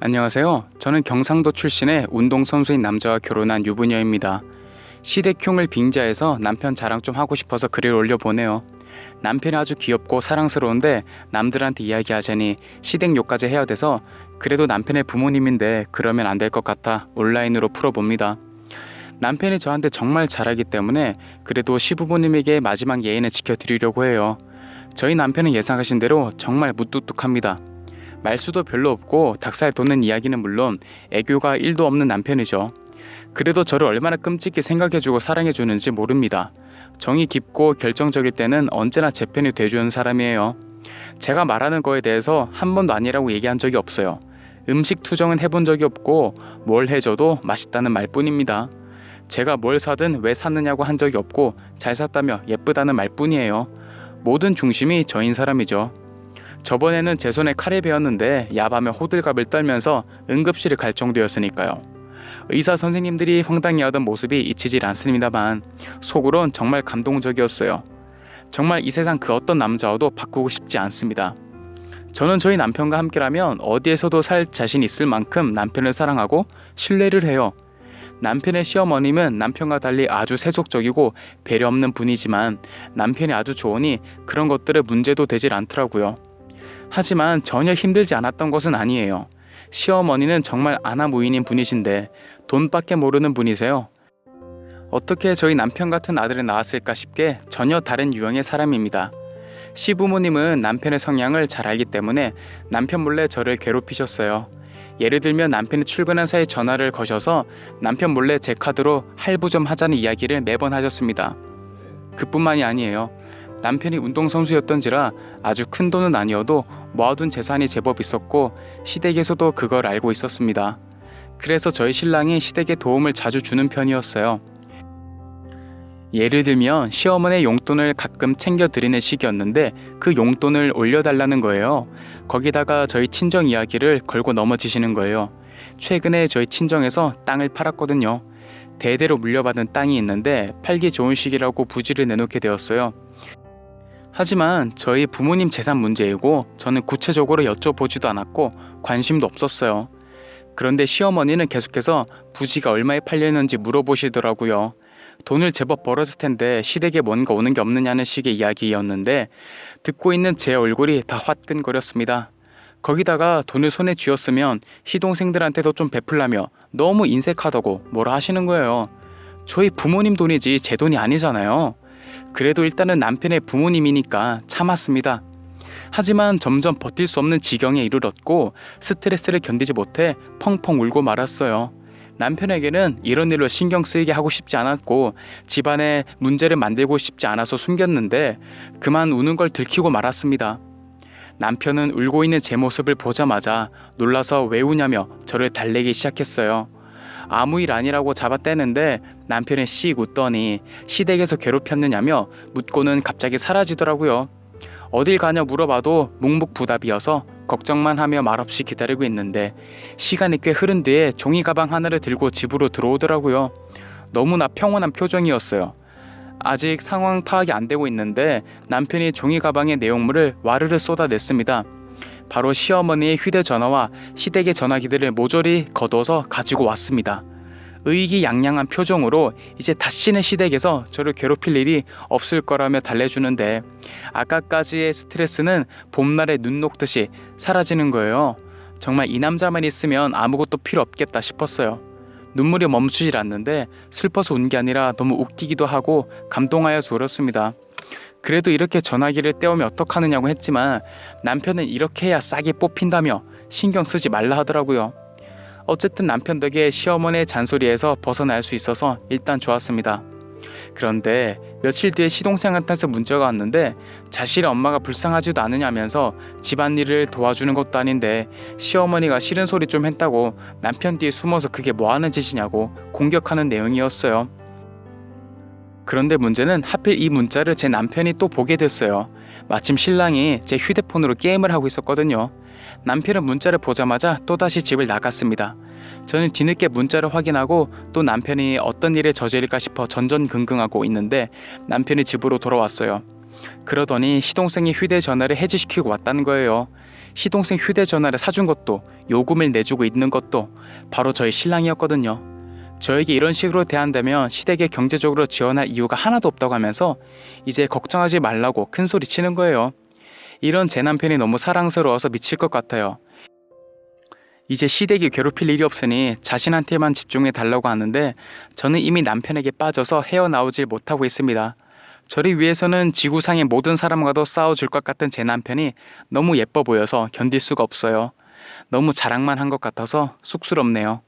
안녕하세요. 저는 경상도 출신의 운동선수인 남자와 결혼한 유부녀입니다. 시댁흉을 빙자해서 남편 자랑 좀 하고 싶어서 글을 올려보네요. 남편이 아주 귀엽고 사랑스러운데 남들한테 이야기하자니 시댁 욕까지 해야 돼서 그래도 남편의 부모님인데 그러면 안 될 것 같아 온라인으로 풀어봅니다. 남편이 저한테 정말 잘하기 때문에 그래도 시부모님에게 마지막 예의는 지켜드리려고 해요. 저희 남편은 예상하신 대로 정말 무뚝뚝합니다. 말수도 별로 없고 닭살 돋는 이야기는 물론 애교가 1도 없는 남편이죠. 그래도 저를 얼마나 끔찍히 생각해주고 사랑해주는지 모릅니다. 정이 깊고 결정적일 때는 언제나 제 편이 돼주는 사람이에요. 제가 말하는 거에 대해서 한 번도 아니라고 얘기한 적이 없어요. 음식 투정은 해본 적이 없고 뭘 해줘도 맛있다는 말뿐입니다. 제가 뭘 사든 왜 샀느냐고 한 적이 없고 잘 샀다며 예쁘다는 말뿐이에요. 모든 중심이 저인 사람이죠. 저번에는 제 손에 칼이 베었는데 야밤에 호들갑을 떨면서 응급실을 갈 정도였으니까요. 의사 선생님들이 황당해하던 모습이 잊히질 않습니다만 속으론 정말 감동적이었어요. 정말 이 세상 그 어떤 남자와도 바꾸고 싶지 않습니다. 저는 저희 남편과 함께라면 어디에서도 살 자신 있을 만큼 남편을 사랑하고 신뢰를 해요. 남편의 시어머님은 남편과 달리 아주 세속적이고 배려 없는 분이지만 남편이 아주 좋으니 그런 것들은 문제도 되질 않더라고요. 하지만 전혀 힘들지 않았던 것은 아니에요. 시어머니는 정말 아나무인인 분이신데 돈밖에 모르는 분이세요. 어떻게 저희 남편 같은 아들을 낳았을까 싶게 전혀 다른 유형의 사람입니다. 시부모님은 남편의 성향을 잘 알기 때문에 남편 몰래 저를 괴롭히셨어요. 예를 들면 남편이 출근한 사이 전화를 거셔서 남편 몰래 제 카드로 할부 좀 하자는 이야기를 매번 하셨습니다. 그뿐만이 아니에요. 남편이 운동선수였던지라 아주 큰 돈은 아니어도 모아둔 재산이 제법 있었고 시댁에서도 그걸 알고 있었습니다. 그래서 저희 신랑이 시댁에 도움을 자주 주는 편이었어요. 예를 들면 시어머니의 용돈을 가끔 챙겨드리는 시기였는데 그 용돈을 올려달라는 거예요. 거기다가 저희 친정 이야기를 걸고 넘어지시는 거예요. 최근에 저희 친정에서 땅을 팔았거든요. 대대로 물려받은 땅이 있는데 팔기 좋은 시기라고 부지를 내놓게 되었어요. 하지만 저희 부모님 재산 문제이고 저는 구체적으로 여쭤보지도 않았고 관심도 없었어요. 그런데 시어머니는 계속해서 부지가 얼마에 팔렸는지 물어보시더라고요. 돈을 제법 벌었을 텐데 시댁에 뭔가 오는 게 없느냐는 식의 이야기였는데 듣고 있는 제 얼굴이 다 화끈거렸습니다. 거기다가 돈을 손에 쥐었으면 시동생들한테도 좀 베풀라며 너무 인색하다고 뭐라 하시는 거예요. 저희 부모님 돈이지 제 돈이 아니잖아요. 그래도 일단은 남편의 부모님이니까 참았습니다. 하지만 점점 버틸 수 없는 지경에 이르렀고 스트레스를 견디지 못해 펑펑 울고 말았어요. 남편에게는 이런 일로 신경 쓰이게 하고 싶지 않았고 집안에 문제를 만들고 싶지 않아서 숨겼는데 그만 우는 걸 들키고 말았습니다. 남편은 울고 있는 제 모습을 보자마자 놀라서 왜 우냐며 저를 달래기 시작했어요. 아무 일 아니라고 잡아떼는데 남편이 씩 웃더니 시댁에서 괴롭혔느냐며 묻고는 갑자기 사라지더라고요. 어딜 가냐 물어봐도 묵묵부답이어서 걱정만 하며 말없이 기다리고 있는데 시간이 꽤 흐른 뒤에 종이 가방 하나를 들고 집으로 들어오더라고요. 너무나 평온한 표정이었어요. 아직 상황 파악이 안 되고 있는데 남편이 종이 가방의 내용물을 와르르 쏟아냈습니다. 바로 시어머니의 휴대전화와 시댁의 전화기들을 모조리 거둬서 가지고 왔습니다. 의기양양한 표정으로 이제 다시는 시댁에서 저를 괴롭힐 일이 없을 거라며 달래주는데 아까까지의 스트레스는 봄날의 눈 녹듯이 사라지는 거예요. 정말 이 남자만 있으면 아무것도 필요 없겠다 싶었어요. 눈물이 멈추질 않는데 슬퍼서 운 게 아니라 너무 웃기기도 하고 감동하여서 울었습니다. 그래도 이렇게 전화기를 떼오면 어떡하느냐고 했지만 남편은 이렇게 해야 싹이 뽑힌다며 신경 쓰지 말라 하더라고요. 어쨌든 남편 덕에 시어머니의 잔소리에서 벗어날 수 있어서 일단 좋았습니다. 그런데 며칠 뒤에 시동생한테서 문자가 왔는데 자신의 엄마가 불쌍하지도 않으냐면서 집안일을 도와주는 것도 아닌데 시어머니가 싫은 소리 좀 했다고 남편 뒤에 숨어서 그게 뭐하는 짓이냐고 공격하는 내용이었어요. 그런데 문제는 하필 이 문자를 제 남편이 또 보게 됐어요. 마침 신랑이 제 휴대폰으로 게임을 하고 있었거든요. 남편은 문자를 보자마자 또다시 집을 나갔습니다. 저는 뒤늦게 문자를 확인하고 또 남편이 어떤 일에 저질릴까 싶어 전전긍긍하고 있는데 남편이 집으로 돌아왔어요. 그러더니 시동생이 휴대전화를 해지시키고 왔다는 거예요. 시동생 휴대전화를 사준 것도, 요금을 내주고 있는 것도 바로 저희 신랑이었거든요. 저에게 이런 식으로 대한다면 시댁에 경제적으로 지원할 이유가 하나도 없다고 하면서 이제 걱정하지 말라고 큰 소리 치는 거예요. 이런 제 남편이 너무 사랑스러워서 미칠 것 같아요. 이제 시댁이 괴롭힐 일이 없으니 자신한테만 집중해 달라고 하는데 저는 이미 남편에게 빠져서 헤어나오질 못하고 있습니다. 저를 위해서는 지구상의 모든 사람과도 싸워줄 것 같은 제 남편이 너무 예뻐 보여서 견딜 수가 없어요. 너무 자랑만 한 것 같아서 쑥스럽네요.